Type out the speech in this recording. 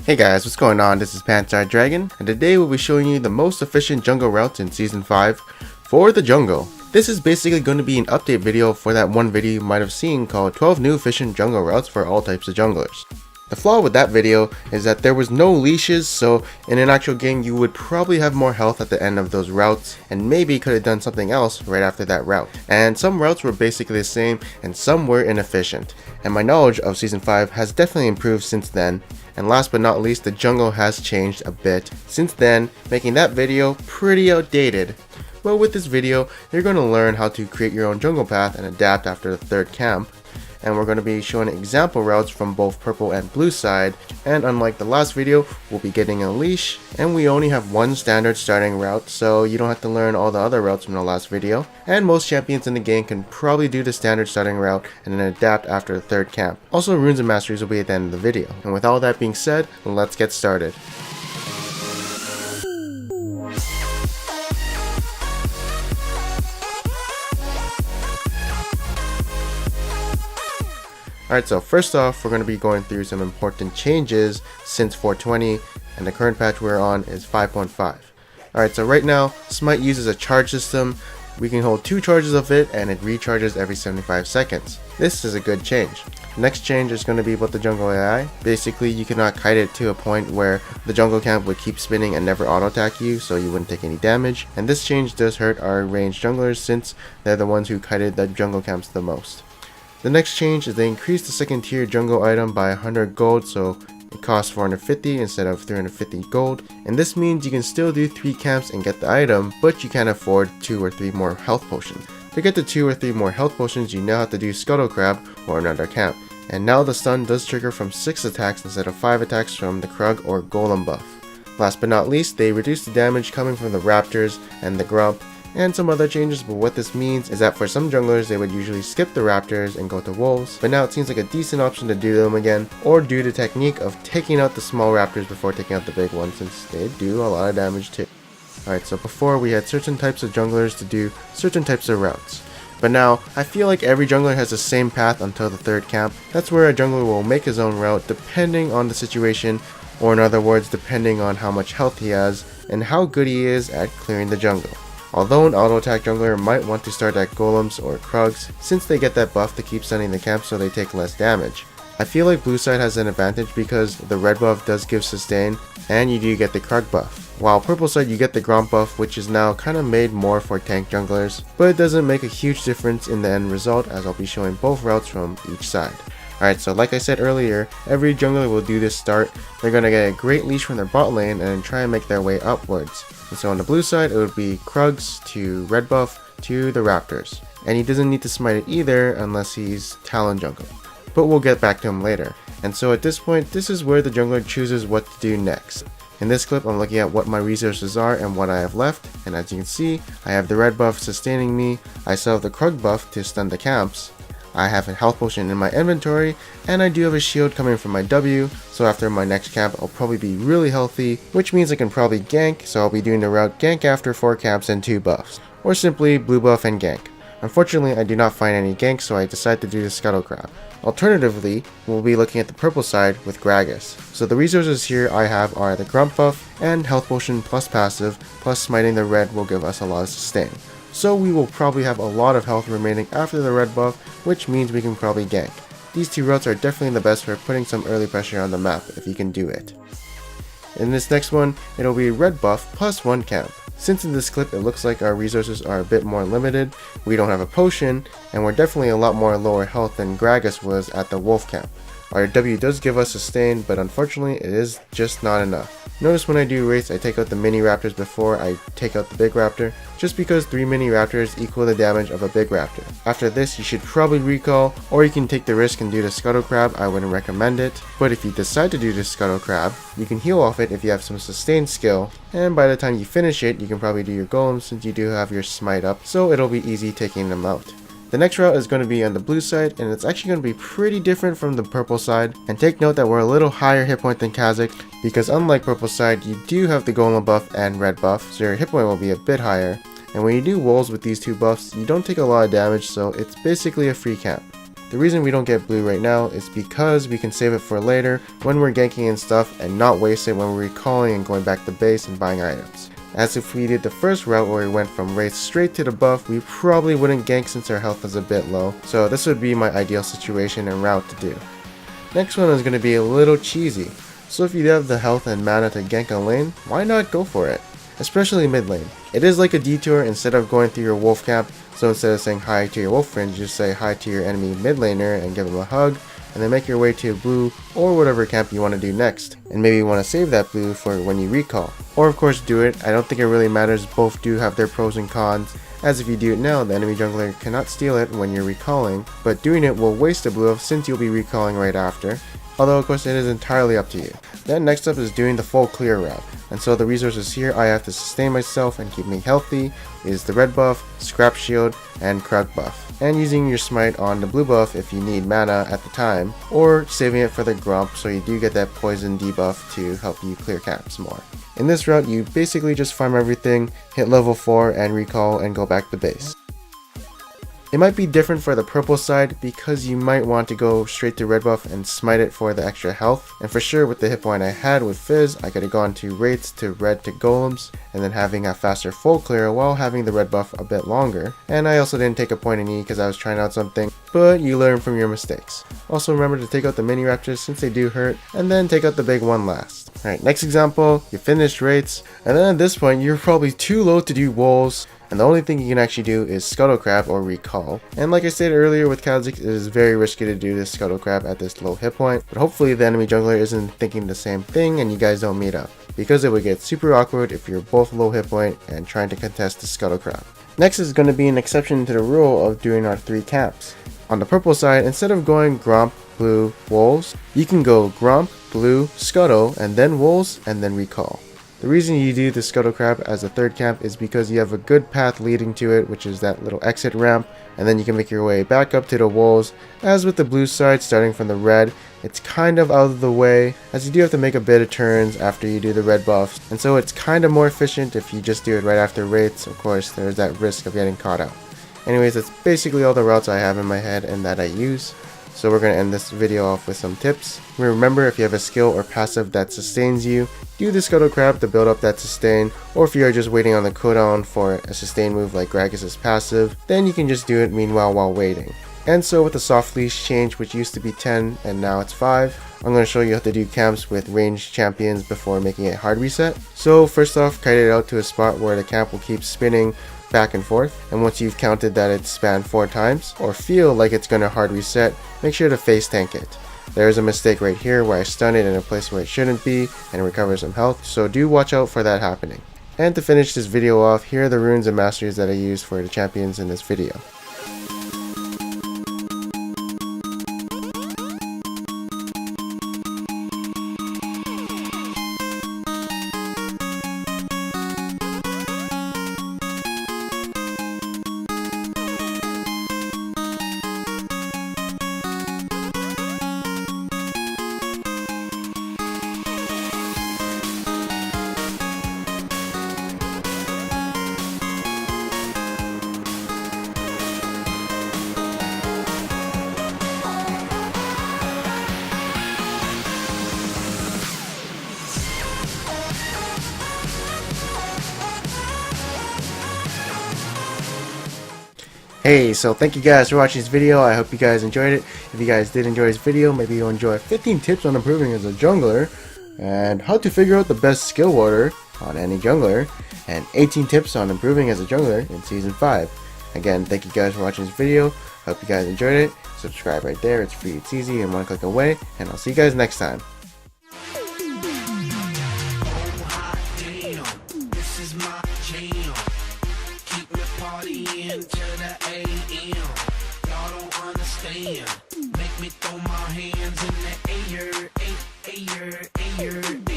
Hey guys, what's going on? This is Pantstar Dragon, and today we'll be showing you the most efficient jungle routes in Season 5 for the jungle. This is basically going to be an update video for that one video you might have seen called 12 new efficient jungle routes for all types of junglers. The flaw with that video is that there was no leashes, so in an actual game you would probably have more health at the end of those routes and maybe could have done something else right after that route. And some routes were basically the same and some were inefficient. And my knowledge of Season 5 has definitely improved since then. And last but not least, the jungle has changed a bit since then, making that video pretty outdated. Well, with this video, you're going to learn how to create your own jungle path and adapt after the third camp. And we're going to be showing example routes from both purple and blue side, and unlike the last video, we'll be getting a leash, and we only have one standard starting route, so you don't have to learn all the other routes from the last video, and most champions in the game can probably do the standard starting route and then adapt after the third camp. Also, runes and masteries will be at the end of the video. And with all that being said, let's get started. Alright, so first off, we're going to be going through some important changes since 420, and the current patch we're on is 5.5. Alright, so right now, Smite uses a charge system. We can hold 2 charges of it, and it recharges every 75 seconds. This is a good change. The next change is going to be about the jungle AI. Basically, you cannot kite it to a point where the jungle camp would keep spinning and never auto-attack you, so you wouldn't take any damage. And this change does hurt our ranged junglers since they're the ones who kited the jungle camps the most. The next change is they increased the second tier jungle item by 100 gold, so it costs 450 instead of 350 gold. And this means you can still do 3 camps and get the item, but you can't afford 2 or 3 more health potions. To get the 2 or 3 more health potions, you now have to do Scuttle Crab or another camp. And now the stun does trigger from 6 attacks instead of 5 attacks from the Krug or Golem buff. Last but not least, they reduced the damage coming from the Raptors and the Grump, and some other changes, but what this means is that for some junglers they would usually skip the Raptors and go to Wolves, but now it seems like a decent option to do them again, or do the technique of taking out the small Raptors before taking out the big ones, since they do a lot of damage too. Alright, so before we had certain types of junglers to do certain types of routes, but now I feel like every jungler has the same path until the third camp. That's where a jungler will make his own route depending on the situation, or in other words depending on how much health he has and how good he is at clearing the jungle. Although an auto-attack jungler might want to start at Golems or Krugs, since they get that buff to keep stunning the camp so they take less damage. I feel like blue side has an advantage because the red buff does give sustain, and you do get the Krug buff. While purple side you get the Gromp buff, which is now kinda made more for tank junglers, but it doesn't make a huge difference in the end result, as I'll be showing both routes from each side. Alright, so like I said earlier, every jungler will do this start. They're gonna get a great leash from their bot lane and then try and make their way upwards. And so on the blue side, it would be Krugs to red buff to the Raptors. And he doesn't need to smite it either unless he's Talon jungle. But we'll get back to him later. And so at this point, this is where the jungler chooses what to do next. In this clip, I'm looking at what my resources are and what I have left. And as you can see, I have the red buff sustaining me. I still have the Krug buff to stun the camps. I have a health potion in my inventory, and I do have a shield coming from my W, so after my next camp I'll probably be really healthy, which means I can probably gank, so I'll be doing the route gank after 4 camps and 2 buffs, or simply blue buff and gank. Unfortunately, I do not find any ganks, so I decide to do the Scuttle Crab. Alternatively, we'll be looking at the purple side with Gragas. So the resources here I have are the Grump buff and health potion plus passive, plus smiting the red will give us a lot of sustain. So we will probably have a lot of health remaining after the red buff, which means we can probably gank. These 2 routes are definitely the best for putting some early pressure on the map if you can do it. In this next one, it'll be red buff plus 1 camp. Since in this clip it looks like our resources are a bit more limited, we don't have a potion, and we're definitely a lot more lower health than Gragas was at the wolf camp. Our W does give us sustain, but unfortunately it is just not enough. Notice when I do race, I take out the mini raptors before I take out the big raptor, just because 3 mini raptors equal the damage of a big raptor. After this, you should probably recall, or you can take the risk and do the Scuttle Crab. I wouldn't recommend it, but if you decide to do the Scuttle Crab, you can heal off it if you have some sustained skill, and by the time you finish it, you can probably do your golems since you do have your smite up, so it'll be easy taking them out. The next route is going to be on the blue side, and it's actually going to be pretty different from the purple side. And take note that we're a little higher hit point than Kha'Zix, because unlike purple side, you do have the golem buff and red buff, so your hit point will be a bit higher. And when you do wolves with these 2 buffs, you don't take a lot of damage, so it's basically a free camp. The reason we don't get blue right now is because we can save it for later when we're ganking and stuff and not waste it when we're recalling and going back to base and buying items. As if we did the first route where we went from wraiths straight to the buff, we probably wouldn't gank since our health is a bit low, so this would be my ideal situation and route to do. Next one is going to be a little cheesy, so if you have the health and mana to gank a lane, why not go for it? Especially mid lane. It is like a detour instead of going through your wolf camp, so instead of saying hi to your wolf friends, just say hi to your enemy mid laner and give them a hug, and then make your way to blue or whatever camp you want to do next, and maybe you want to save that blue for when you recall. Or of course do it. I don't think it really matters, both do have their pros and cons, as if you do it now, the enemy jungler cannot steal it when you're recalling, but doing it will waste a blue since you'll be recalling right after, although of course it is entirely up to you. Then next up is doing the full clear route, and so the resources here I have to sustain myself and keep me healthy is the red buff, scrap shield, and Krug buff, and using your smite on the blue buff if you need mana at the time, or saving it for the grump so you do get that poison debuff to help you clear camps more. In this route you basically just farm everything, hit level 4 and recall and go back to base. It might be different for the purple side because you might want to go straight to red buff and smite it for the extra health, and for sure with the hit point I had with Fizz I could have gone to wraiths to red to golems and then having a faster full clear while having the red buff a bit longer, and I also didn't take a point in E because I was trying out something, but you learn from your mistakes. Also remember to take out the mini raptors since they do hurt, and then take out the big one last. Alright, next example, you finished wraiths, and then at this point you're probably too low to do wolves, and the only thing you can actually do is Scuttle Crab or recall. And like I said earlier with Kha'Zix, it is very risky to do this Scuttle Crab at this low hit point, but hopefully the enemy jungler isn't thinking the same thing and you guys don't meet up, because it would get super awkward if you're both low hit point and trying to contest the Scuttle Crab. Next is going to be an exception to the rule of doing our 3 camps. On the purple side, instead of going Gromp, blue, wolves, you can go Gromp, blue, Scuttle, and then wolves, and then recall. The reason you do the Scuttle Crab as a 3rd camp is because you have a good path leading to it, which is that little exit ramp, and then you can make your way back up to the wolves. As with the blue side, starting from the red, it's kind of out of the way, as you do have to make a bit of turns after you do the red buffs, and so it's kind of more efficient if you just do it right after wraiths. Of course, there's that risk of getting caught out. Anyways, that's basically all the routes I have in my head and that I use. So we're going to end this video off with some tips. Remember, if you have a skill or passive that sustains you, do the Scuttle Crab to build up that sustain, or if you are just waiting on the cooldown for a sustain move like Gragas' passive, then you can just do it meanwhile while waiting. And so with the soft leash change, which used to be 10 and now it's 5, I'm going to show you how to do camps with ranged champions before making it hard reset. So first off, kite it out to a spot where the camp will keep spinning back and forth, and once you've counted that it's spanned 4 times, or feel like it's going to hard reset, make sure to face tank it. There is a mistake right here where I stun it in a place where it shouldn't be and recover some health, so do watch out for that happening. And to finish this video off, here are the runes and masteries that I used for the champions in this video. Hey, so thank you guys for watching this video. I hope you guys enjoyed it. If you guys did enjoy this video, maybe you'll enjoy 15 tips on improving as a jungler, and how to figure out the best skill order on any jungler, and 18 tips on improving as a jungler in Season 5. Again, thank you guys for watching this video. Hope you guys enjoyed it. Subscribe right there. It's free, it's easy, and one click away. And I'll see you guys next time. Till the AM, y'all don't understand. Make me throw my hands in the air, air, air, air.